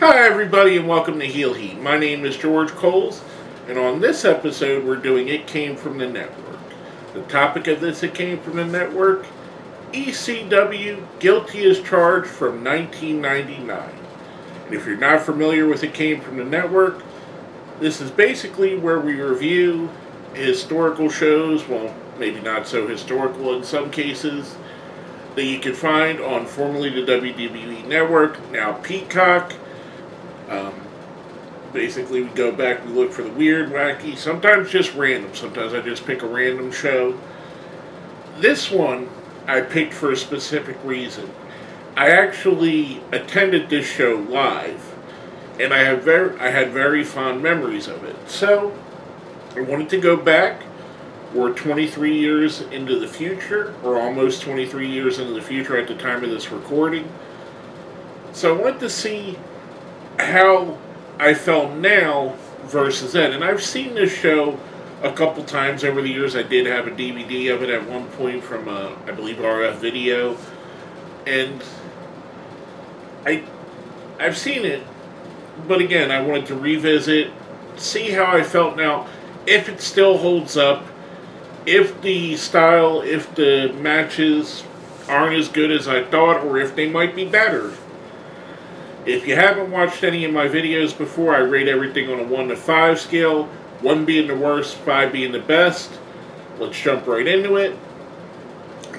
Hi everybody and welcome to Heel Heat. My name is George Coles, and on this episode we're doing It Came From the Network. The topic of this It Came From the Network, ECW Guilty As Charged from 1999. And if you're not familiar with It Came From the Network, this is basically where we review historical shows, well, maybe not so historical in some cases, that you can find on formerly the WWE Network, now Peacock. Basically, we go back, we look for the weird, wacky, sometimes just random. Sometimes I just pick a random show. This one, I picked for a specific reason. I actually attended this show live, and I had very fond memories of it. So, I wanted to go back. We're 23 years into the future, or almost 23 years into the future at the time of this recording. So I wanted to see how I felt now versus then. And I've seen this show a couple times over the years. I did have a DVD of it at one point from, I believe, RF Video. And I've seen it, but again, I wanted to revisit, see how I felt now, if it still holds up, if the style, if the matches aren't as good as I thought, or if they might be better. If you haven't watched any of my videos before, I rate everything on a 1 to 5 scale, 1 being the worst, 5 being the best. Let's jump right into it.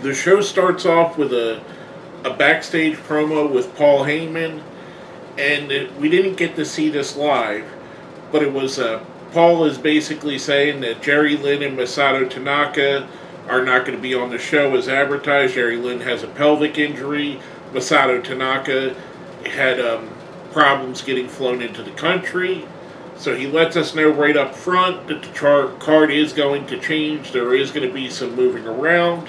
The show starts off with a backstage promo with Paul Heyman, and we didn't get to see this live, but it was Paul is basically saying that Jerry Lynn and Masato Tanaka are not going to be on the show as advertised. Jerry Lynn has a pelvic injury. Masato Tanaka had problems getting flown into the country. So he lets us know right up front that the card is going to change. There is going to be some moving around.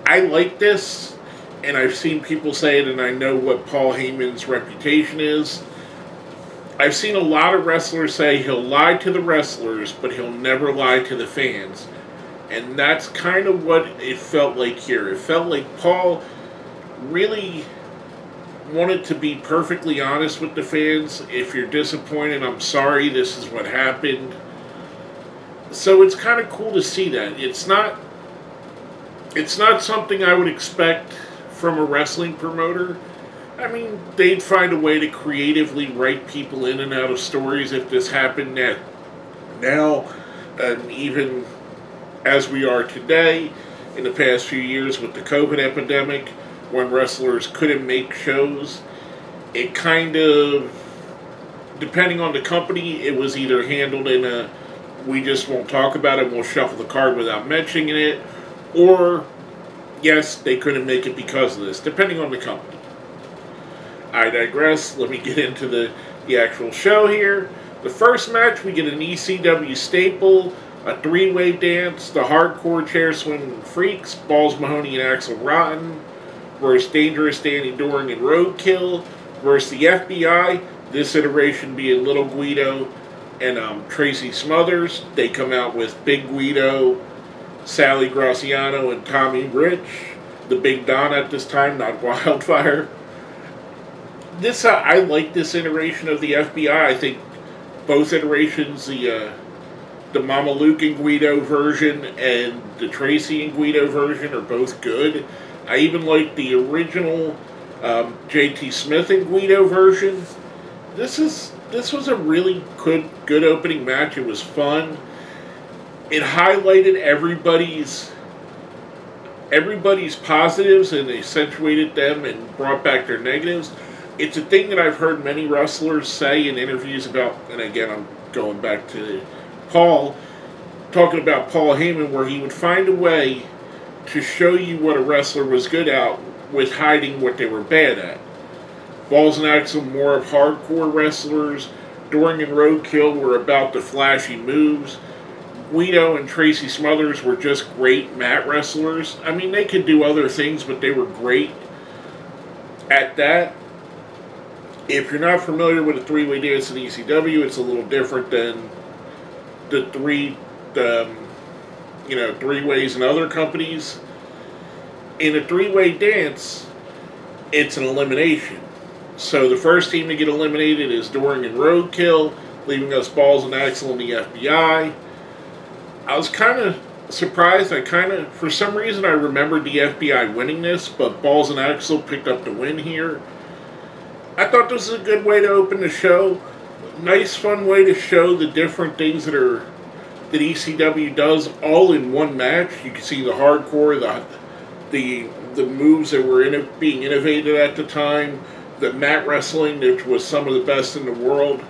I like this, and I've seen people say it, and I know what Paul Heyman's reputation is. I've seen a lot of wrestlers say he'll lie to the wrestlers, but he'll never lie to the fans. And that's kind of what it felt like here. It felt like Paul really wanted to be perfectly honest with the fans. If you're disappointed, I'm sorry, this is what happened. So it's kind of cool to see that. It's not something I would expect from a wrestling promoter. I mean, they'd find a way to creatively write people in and out of stories if this happened now, even as we are today, in the past few years with the COVID epidemic, when wrestlers couldn't make shows. It kind of, depending on the company, it was either handled in a, we just won't talk about it, we'll shuffle the card without mentioning it, or, yes, they couldn't make it because of this, depending on the company. I digress. Let me get into the actual show here. The first match, we get an ECW staple, a three-way dance, the Hardcore Chair Swinging Freaks, Balls Mahoney and Axel Rotten, versus Dangerous Danny Doring and Roadkill, versus the FBI, this iteration being Little Guido and Tracy Smothers. They come out with Big Guido, Sally Graciano, and Tommy Rich, the Big Don at this time, not Wildfire. I like this iteration of the FBI. I think both iterations, the Mama Luke and Guido version and the Tracy and Guido version, are both good. I even like the original JT Smith and Guido version. This was a really good opening match. It was fun. It highlighted everybody's positives and accentuated them and brought back their negatives. It's a thing that I've heard many wrestlers say in interviews about, and again, I'm going back to Paul, talking about Paul Heyman, where he would find a way to show you what a wrestler was good at with hiding what they were bad at. Balls and Axel more of hardcore wrestlers. Doring and Roadkill were about the flashy moves. Guido and Tracy Smothers were just great mat wrestlers. I mean, they could do other things, but they were great at that. If you're not familiar with a three-way dance in ECW, it's a little different than the three ways in other companies. In a three-way dance, it's an elimination. So the first team to get eliminated is Doring and Roadkill, leaving us Balls and Axel and the FBI. I was kind of surprised. For some reason, I remembered the FBI winning this, but Balls and Axel picked up the win here. I thought this was a good way to open the show. Nice, fun way to show the different things that ECW does all in one match. You can see the hardcore, the moves that were being innovated at the time, the mat wrestling, which was some of the best in the world.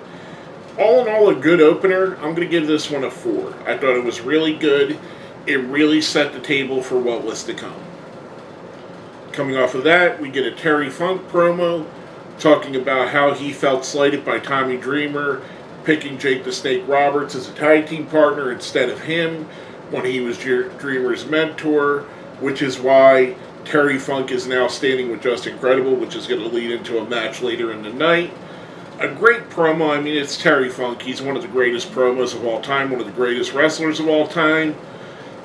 All in all, a good opener. I'm going to give this one a 4. I thought it was really good. It really set the table for what was to come. Coming off of that, we get a Terry Funk promo talking about how he felt slighted by Tommy Dreamer picking Jake the Snake Roberts as a tag team partner instead of him when he was Dreamer's mentor, which is why Terry Funk is now standing with Just Incredible, which is going to lead into a match later in the night. A great promo. I mean, it's Terry Funk. He's one of the greatest promos of all time, one of the greatest wrestlers of all time.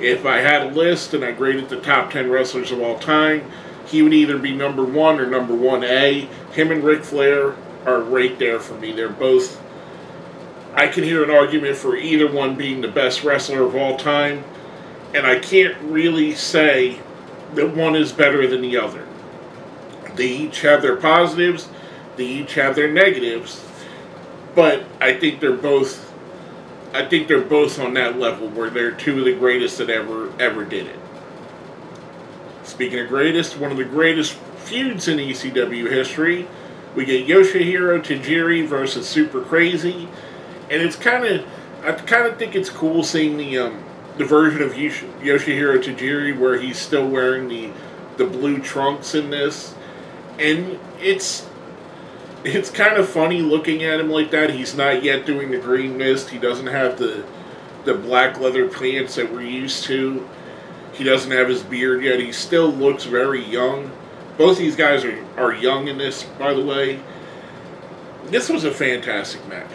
If I had a list and I graded the top 10 wrestlers of all time, he would either be number 1 or number 1A. Him and Ric Flair are right there for me. They're both... I can hear an argument for either one being the best wrestler of all time, and I can't really say that one is better than the other. They each have their positives, they each have their negatives, but I think they're both on that level where they're two of the greatest that ever did it. Speaking of greatest, one of the greatest feuds in ECW history, we get Yoshihiro Tajiri versus Super Crazy, and I kind of think it's cool seeing the version of Yoshihiro Tajiri where he's still wearing the blue trunks in this, and it's kind of funny looking at him like that. He's not yet doing the green mist. He doesn't have the black leather pants that we're used to. He doesn't have his beard yet. He still looks very young. Both these guys are young in this, by the way. This was a fantastic match.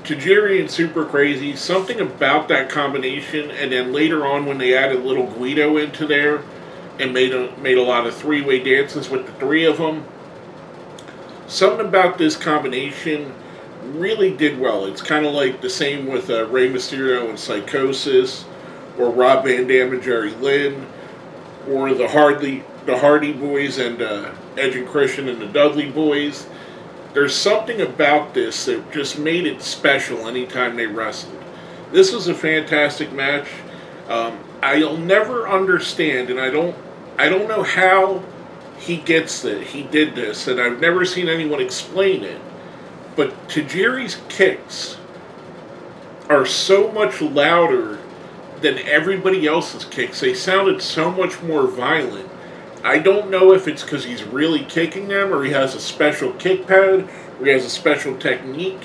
Tajiri and Super Crazy, something about that combination, and then later on when they added little Guido into there and made a lot of three-way dances with the three of them, something about this combination really did well. It's kind of like the same with Rey Mysterio and Psychosis, or Rob Van Dam and Jerry Lynn, or the Hardy Boys and Edge and Christian and the Dudley Boys. There's something about this that just made it special anytime they wrestled. This was a fantastic match. I'll never understand, and I don't know how he did this, and I've never seen anyone explain it, but Tajiri's kicks are so much louder than everybody else's kicks. They sounded so much more violent. I don't know if it's because he's really kicking them, or he has a special kick pad, or he has a special technique,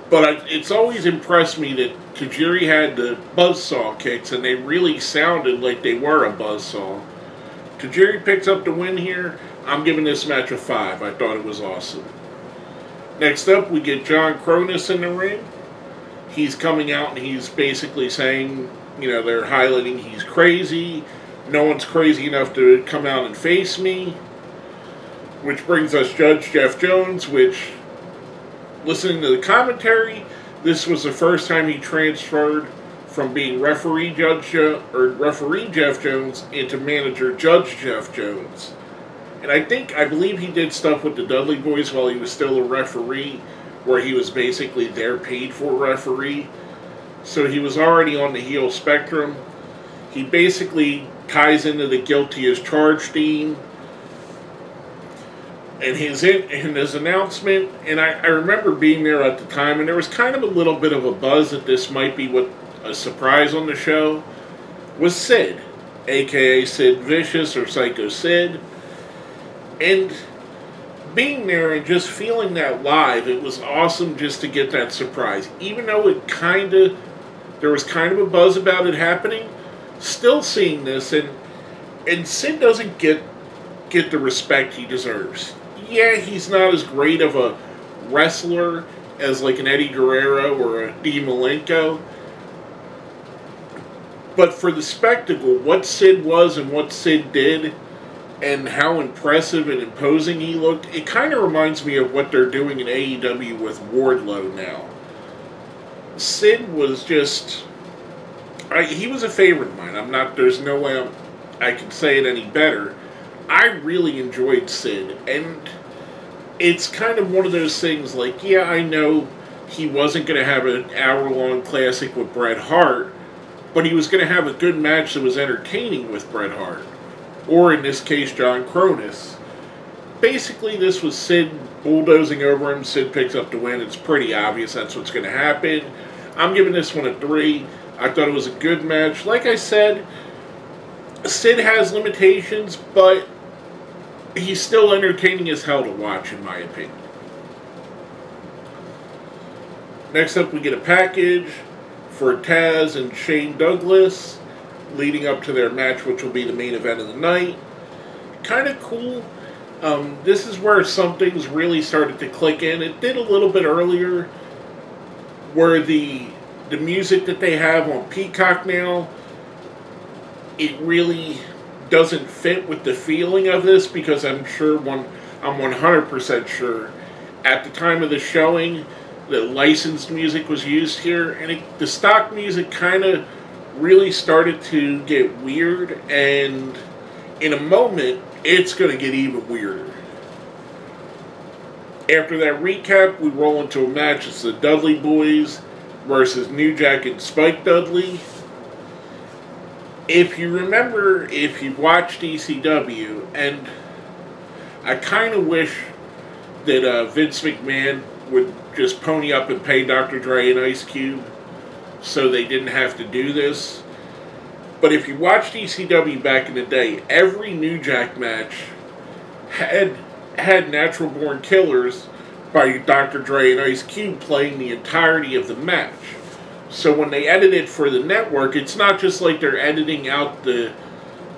but it's always impressed me that Tajiri had the buzzsaw kicks, and they really sounded like they were a buzzsaw. Tajiri picks up the win here. I'm giving this match a 5. I thought it was awesome. Next up, we get John Cronus in the ring. He's coming out and he's basically saying, they're highlighting he's crazy. No one's crazy enough to come out and face me. Which brings us Judge Jeff Jones, which, listening to the commentary, this was the first time he transferred from being referee Jeff Jones into manager Judge Jeff Jones. And I believe he did stuff with the Dudley Boys while he was still a referee, where he was basically their paid for referee. So he was already on the heel spectrum. He basically ties into the Guilty As Charged theme. And his announcement, and I remember being there at the time, and there was kind of a little bit of a buzz that this might be a surprise on the show, was Sid, a.k.a. Sid Vicious or Psycho Sid. And being there and just feeling that live, it was awesome just to get that surprise. Even though there was kind of a buzz about it happening, still seeing this, and Sid doesn't get the respect he deserves. Yeah, he's not as great of a wrestler as like an Eddie Guerrero or a Dean Malenko, but for the spectacle, what Sid was and what Sid did, and how impressive and imposing he looked, it kind of reminds me of what they're doing in AEW with Wardlow now. Sid was just... he was a favorite of mine. There's no way I can say it any better. I really enjoyed Sid, and it's kind of one of those things like, yeah, I know he wasn't going to have an hour-long classic with Bret Hart, but he was going to have a good match that was entertaining with Bret Hart. Or, in this case, John Cronus. Basically, this was Sid bulldozing over him. Sid picks up the win. It's pretty obvious that's what's going to happen. I'm giving this one a 3. I thought it was a good match. Like I said, Sid has limitations, but he's still entertaining as hell to watch, in my opinion. Next up, we get a package for Taz and Shane Douglas, leading up to their match, which will be the main event of the night. Kind of cool. This is where some things really started to click in. It did a little bit earlier, where the music that they have on Peacock now, it really doesn't fit with the feeling of this, because I'm 100% sure at the time of the showing that licensed music was used here, and the stock music kind of really started to get weird, and in a moment it's going to get even weirder. After that recap, we roll into a match. It's the Dudley Boyz versus New Jack and Spike Dudley. If you remember, if you watched ECW, and I kind of wish that Vince McMahon would just pony up and pay Dr. Dre and Ice Cube so they didn't have to do this. But if you watched ECW back in the day, every New Jack match had Natural Born Killers by Dr. Dre and Ice Cube playing the entirety of the match. So when they edit it for the network, it's not just like they're editing out the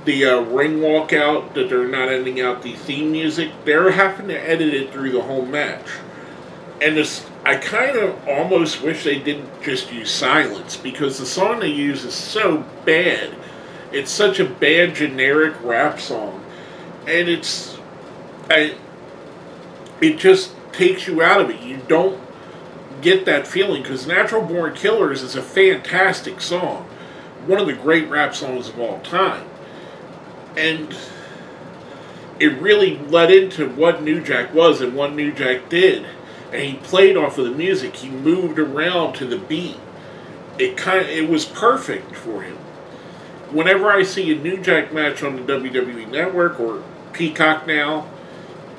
ring walkout, that they're not editing out the theme music. They're having to edit it through the whole match. And I kind of almost wish they didn't just use silence, because the song they use is so bad. It's such a bad generic rap song. And it just takes you out of it. You don't get that feeling, because Natural Born Killers is a fantastic song. One of the great rap songs of all time. And it really led into what New Jack was and what New Jack did. And he played off of the music. He moved around to the beat. It was perfect for him. Whenever I see a New Jack match on the WWE Network or Peacock now,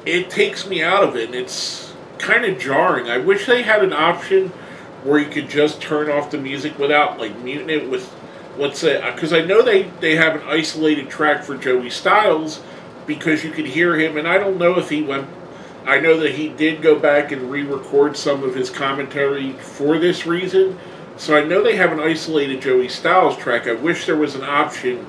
it takes me out of it, and it's kind of jarring. I wish they had an option where you could just turn off the music without, like, muting it with, let's say, because I know they have an isolated track for Joey Styles, because you could hear him, and I don't know if he went... I know that he did go back and re-record some of his commentary for this reason, so I know they have an isolated Joey Styles track. I wish there was an option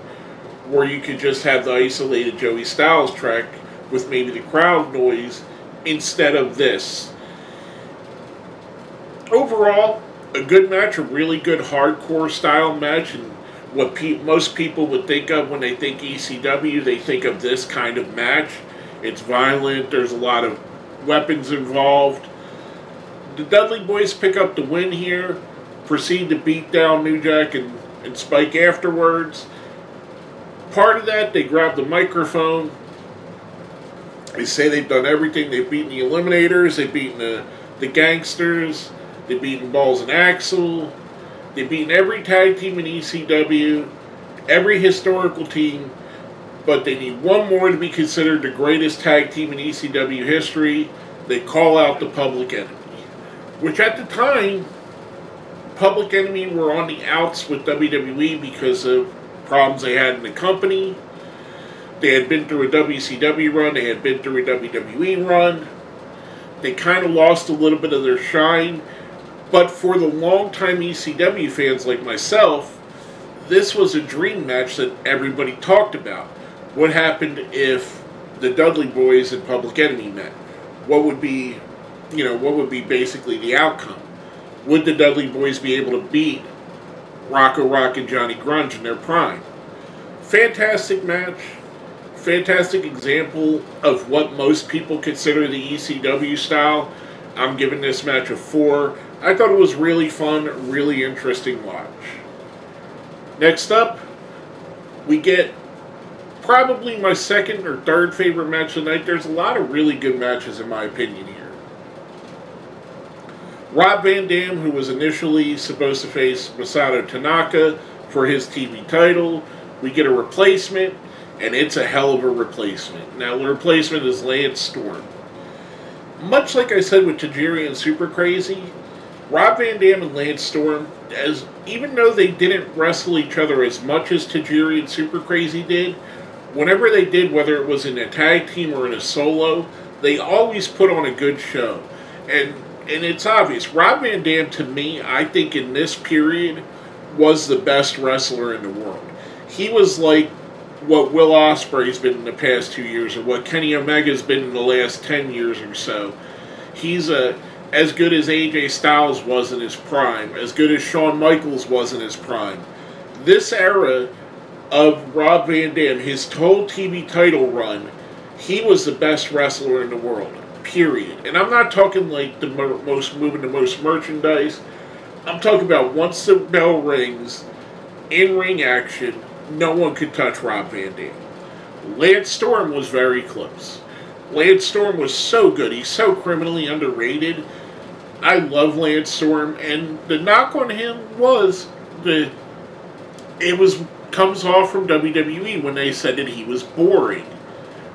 where you could just have the isolated Joey Styles track with maybe the crowd noise instead of this. Overall, a good match, a really good hardcore style match, and what most people would think of when they think ECW, they think of this kind of match. It's violent, there's a lot of weapons involved. The Dudley Boyz pick up the win here, proceed to beat down New Jack and Spike afterwards. Part of that, they grab the microphone. They say they've done everything. They've beaten the Eliminators, they've beaten the Gangsters, they've beaten Balls and Axel, they've beaten every tag team in ECW, every historical team, but they need one more to be considered the greatest tag team in ECW history. They call out the Public Enemy, which at the time, Public Enemy were on the outs with WWE because of problems they had in the company. They had been through a WCW run, they had been through a WWE run. They kind of lost a little bit of their shine, but for the longtime ECW fans like myself, this was a dream match that everybody talked about. What happened if the Dudley Boyz and Public Enemy met? What would be basically the outcome? Would the Dudley Boyz be able to beat Rocco Rock and Johnny Grunge in their prime? Fantastic match. fantastic example of what most people consider the ECW style. I'm giving this match a 4. I thought it was really fun, really interesting watch. Next up, we get probably my second or third favorite match of the night. There's a lot of really good matches in my opinion here. Rob Van Dam, who was initially supposed to face Masato Tanaka for his TV title, we get a replacement, and it's a hell of a replacement. Now, the replacement is Lance Storm. Much like I said with Tajiri and Super Crazy, Rob Van Dam and Lance Storm, even though they didn't wrestle each other as much as Tajiri and Super Crazy did, whenever they did, whether it was in a tag team or in a solo, they always put on a good show. And it's obvious. Rob Van Dam, to me, I think in this period, was the best wrestler in the world. He was like what Will Ospreay's been in the past 2 years, or what Kenny Omega's been in the last 10 years or so. He's as good as AJ Styles was in his prime, as good as Shawn Michaels was in his prime. This era of Rob Van Dam, his whole TV title run, he was the best wrestler in the world, period. And I'm not talking like the most moving the most merchandise. I'm talking about once the bell rings, in-ring action, no one could touch Rob Van Dam. Lance Storm was very close. Lance Storm was so good. He's so criminally underrated. I love Lance Storm, and the knock on him was comes off from WWE when they said that he was boring.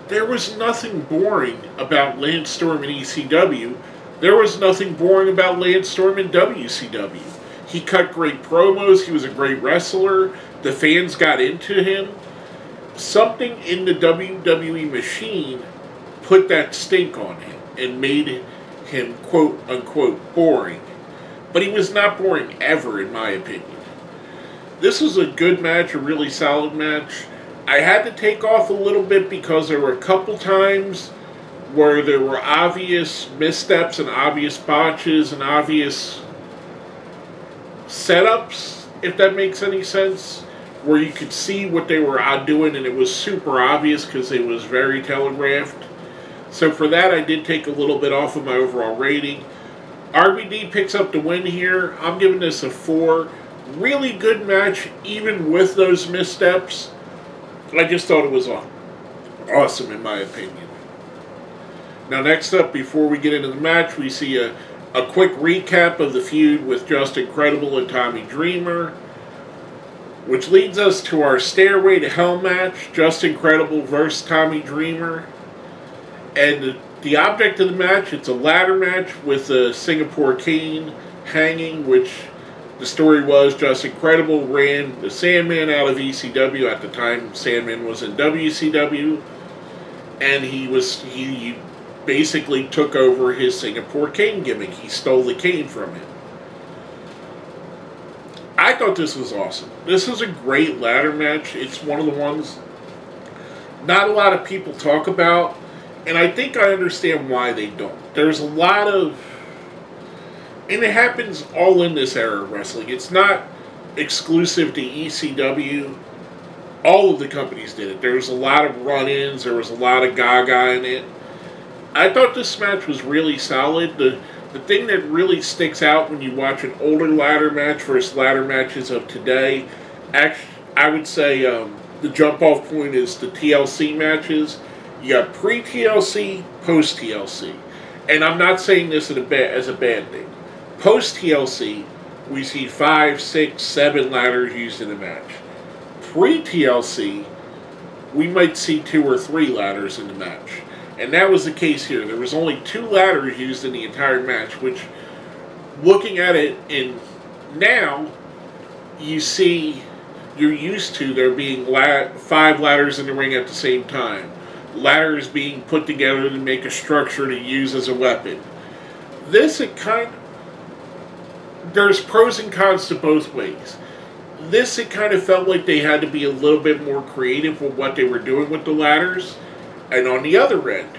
There was nothing boring about Lance Storm in ECW. There was nothing boring about Lance Storm in WCW. He cut great promos. He was a great wrestler. The fans got into him. Something in the WWE machine put that stink on him and made him quote-unquote boring. But he was not boring ever, in my opinion. This was a good match, a really solid match. I had to take off a little bit because there were a couple times where there were obvious missteps and obvious botches and obvious setups, if that makes any sense, where you could see what they were doing and it was super obvious because it was very telegraphed. So for that, I did take a little bit off of my overall rating. RVD picks up the win here. I'm giving this a 4. Really good match, even with those missteps. I just thought it was awesome, in my opinion. Now, next up, before we get into the match, we see a quick recap of the feud with Just Incredible and Tommy Dreamer, which leads us to our Stairway to Hell match, Just Incredible versus Tommy Dreamer. And the object of the match, it's a ladder match with a Singapore cane hanging, which the story was Just Incredible ran the Sandman out of ECW. At the time, Sandman was in WCW. And he basically took over his Singapore cane gimmick. He stole the cane from him. I thought this was awesome. This is a great ladder match. It's one of the ones not a lot of people talk about. And I think I understand why they don't. There's a lot of... And it happens all in this era of wrestling. It's not exclusive to ECW. All of the companies did it. There was a lot of run-ins. There was a lot of gaga in it. I thought this match was really solid. The thing that really sticks out when you watch an older ladder match versus ladder matches of today, actually, I would say the jump-off point is the TLC matches. You got pre-TLC, post-TLC. And I'm not saying this as a bad thing. Post-TLC, we see 5, 6, 7 ladders used in a match. Pre-TLC, we might see 2 or 3 ladders in the match. And that was the case here. There was only 2 ladders used in the entire match, which, looking at it now, you're used to there being 5 ladders in the ring at the same time. Ladders being put together to make a structure to use as a weapon. There's pros and cons to both ways. It kind of felt like they had to be a little bit more creative with what they were doing with the ladders. And on the other end,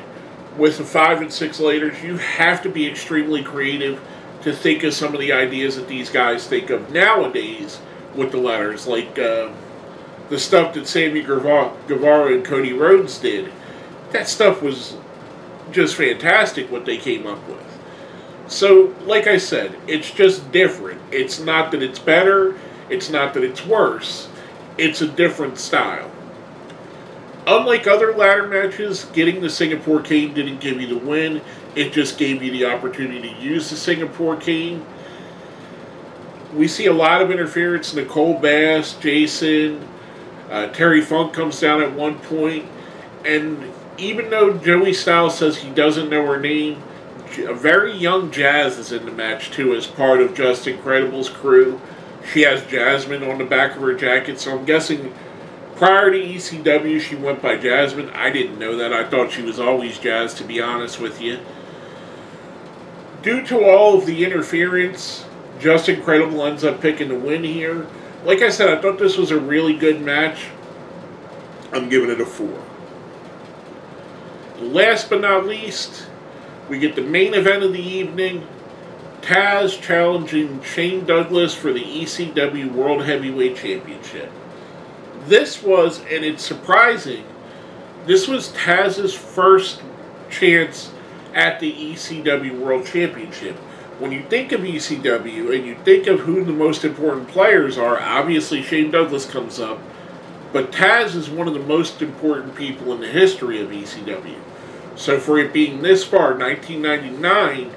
with the 5 and 6 ladders, you have to be extremely creative to think of some of the ideas that these guys think of nowadays with the ladders. Like the the stuff that Sammy Guevara and Cody Rhodes did, that stuff was just fantastic what they came up with. So, like I said, it's just different. It's not that it's better, it's not that it's worse. It's a different style. Unlike other ladder matches, getting the Singapore cane didn't give you the win. It just gave you the opportunity to use the Singapore cane. We see a lot of interference. Nicole Bass, Jason, Terry Funk comes down at one point. And even though Joey Styles says he doesn't know her name, a very young Jazz is in the match too as part of Just Incredible's crew. She has Jasmine on the back of her jacket, so I'm guessing prior to ECW she went by Jasmine. I didn't know that. I thought she was always Jazz, to be honest with you. Due to all of the interference, Just Incredible ends up picking the win here. Like I said, I thought this was a really good match. I'm giving it a 4. Last but not least, we get the main event of the evening. Taz challenging Shane Douglas for the ECW World Heavyweight Championship. This was, and it's surprising, this was Taz's first chance at the ECW World Championship. When you think of ECW and you think of who the most important players are, obviously Shane Douglas comes up, but Taz is one of the most important people in the history of ECW. So for it being this far, 1999,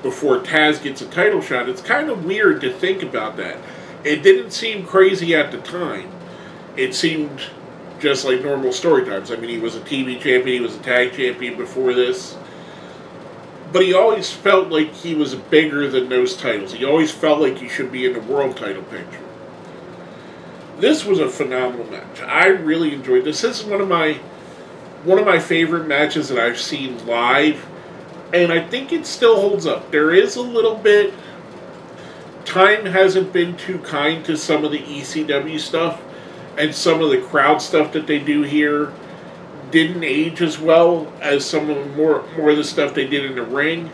before Taz gets a title shot, it's kind of weird to think about that. It didn't seem crazy at the time. It seemed just like normal story times. I mean, he was a TV champion, he was a tag champion before this. But he always felt like he was bigger than those titles. He always felt like he should be in the world title picture. This was a phenomenal match. I really enjoyed this. This is one of my favorite matches that I've seen live, and I think it still holds up. There is a little bit, time hasn't been too kind to some of the ECW stuff, and some of the crowd stuff that they do here didn't age as well as some of the more of the stuff they did in the ring.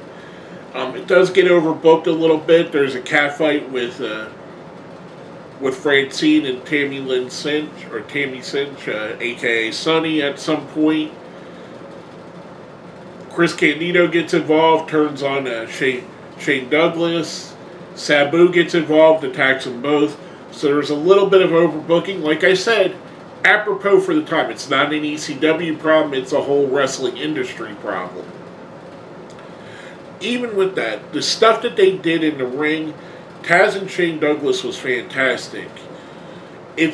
It does get overbooked a little bit. There's a catfight with Francine and Tammy Cinch, aka Sunny, at some point. Chris Candido gets involved, turns on Shane Douglas. Sabu gets involved, attacks them both. So there's a little bit of overbooking. Like I said, apropos for the time, it's not an ECW problem, it's a whole wrestling industry problem. Even with that, the stuff that they did in the ring, Taz and Shane Douglas was fantastic. It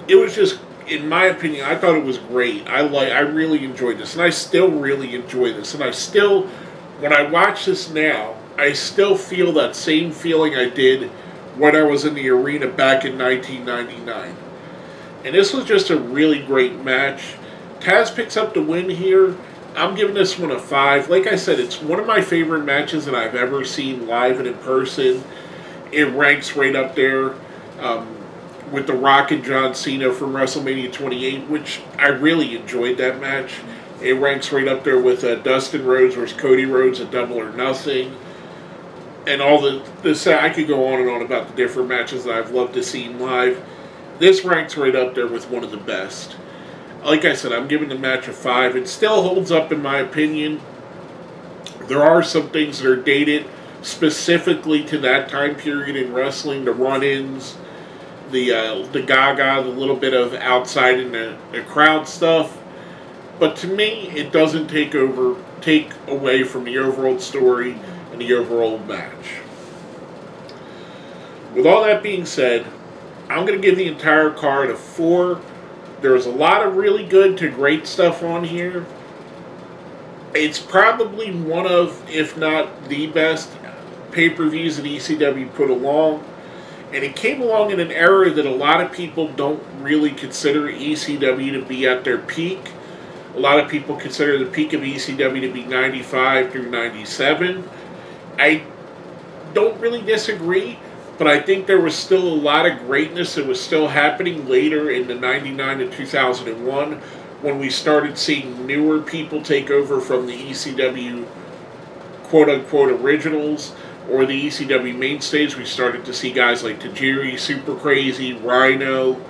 was just, in my opinion, I thought it was great. I really enjoyed this, and I still really enjoy this. And when I watch this now, I still feel that same feeling I did when I was in the arena back in 1999. And this was just a really great match. Taz picks up the win here. I'm giving this one a 5. Like I said, it's one of my favorite matches that I've ever seen live and in person. It ranks right up there with The Rock and John Cena from WrestleMania 28, which I really enjoyed that match. It ranks right up there with Dustin Rhodes versus Cody Rhodes at Double or Nothing. And all this, I could go on and on about the different matches that I've loved to see live. This ranks right up there with one of the best. Like I said, I'm giving the match a 5. It still holds up in my opinion. There are some things that are dated specifically to that time period in wrestling. The run-ins, the gaga, the little bit of outside in the crowd stuff. But to me, it doesn't take away from the overall story and the overall match. With all that being said, I'm going to give the entire card a 4. There's a lot of really good to great stuff on here. It's probably one of, if not the best, pay-per-views that ECW put along. And it came along in an era that a lot of people don't really consider ECW to be at their peak. A lot of people consider the peak of ECW to be 95 through 97. I don't really disagree, but I think there was still a lot of greatness that was still happening later in the 99 to 2001 when we started seeing newer people take over from the ECW quote-unquote originals or the ECW mainstays. We started to see guys like Tajiri, Super Crazy, Rhino,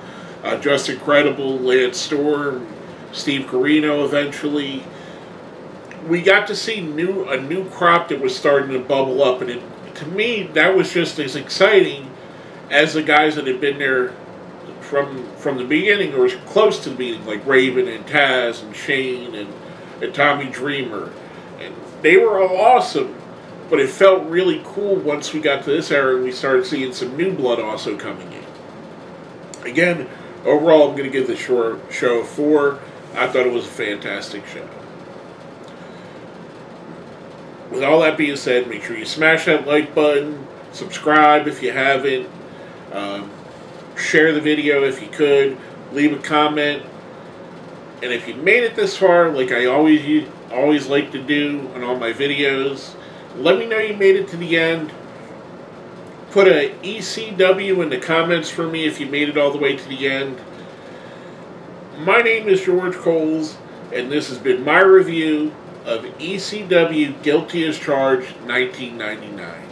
Just Incredible, Lance Storm, Steve Corino eventually. We got to see a new crop that was starting to bubble up, and to me, that was just as exciting as the guys that had been there from the beginning, or close to the beginning, like Raven and Taz and Shane and Tommy Dreamer. And they were all awesome, but it felt really cool once we got to this era and we started seeing some new blood also coming in. Again, overall, I'm going to give the show a 4. I thought it was a fantastic show. With all that being said, make sure you smash that like button, subscribe if you haven't, share the video if you could, leave a comment, and if you made it this far, like I always like to do on all my videos, let me know you made it to the end. Put a ECW in the comments for me if you made it all the way to the end. My name is George Coles, and this has been my review of ECW Guilty As Charged 1999.